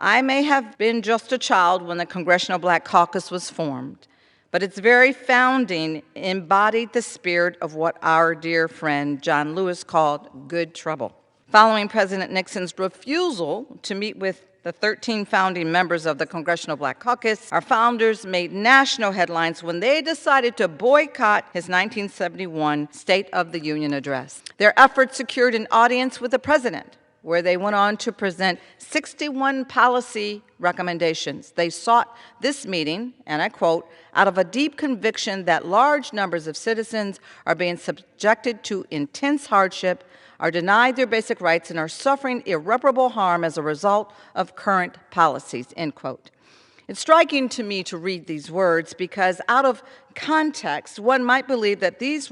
I may have been just a child when the Congressional Black Caucus was formed, but its very founding embodied the spirit of what our dear friend John Lewis called good trouble. Following President Nixon's refusal to meet with the 13 founding members of the Congressional Black Caucus, our founders made national headlines when they decided to boycott his 1971 State of the Union address. Their efforts secured an audience with the president, where they went on to present 61 policy recommendations. They sought this meeting, and I quote, out of a deep conviction that large numbers of citizens are being subjected to intense hardship, are denied their basic rights, and are suffering irreparable harm as a result of current policies, end quote. It's striking to me to read these words because out of context, one might believe that these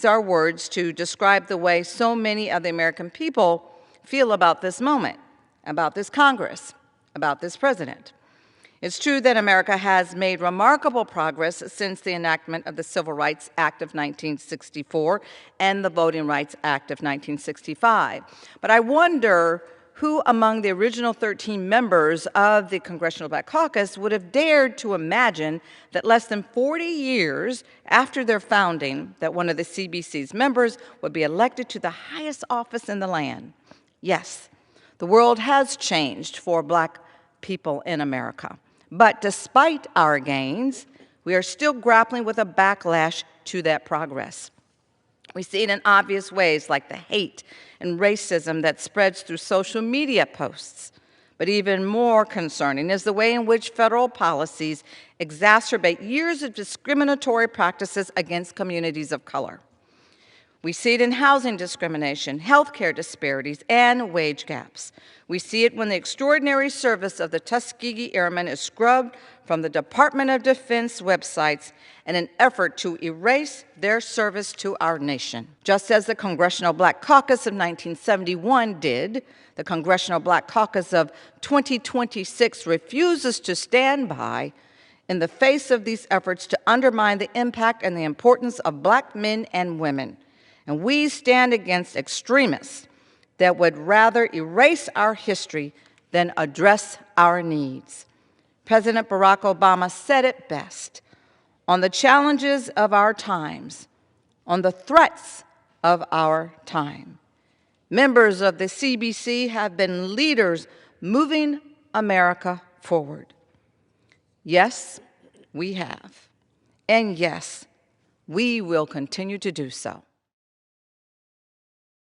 are words to describe the way so many of the American people feel about this moment, about this Congress, about this president. It's true that America has made remarkable progress since the enactment of the Civil Rights Act of 1964 and the Voting Rights Act of 1965. But I wonder who among the original 13 members of the Congressional Black Caucus would have dared to imagine that less than 40 years after their founding, that one of the CBC's members would be elected to the highest office in the land. Yes, the world has changed for Black people in America. But despite our gains, we are still grappling with a backlash to that progress. We see it in obvious ways like the hate and racism that spreads through social media posts. But even more concerning is the way in which federal policies exacerbate years of discriminatory practices against communities of color. We see it in housing discrimination, healthcare disparities, and wage gaps. We see it when the extraordinary service of the Tuskegee Airmen is scrubbed from the Department of Defense websites in an effort to erase their service to our nation. Just as the Congressional Black Caucus of 1971 did, the Congressional Black Caucus of 2026 refuses to stand by in the face of these efforts to undermine the impact and the importance of Black men and women. And we stand against extremists that would rather erase our history than address our needs. President Barack Obama said it best: on the challenges of our times, on the threats of our time. Members of the CBC have been leaders moving America forward. Yes, we have. And yes, we will continue to do so.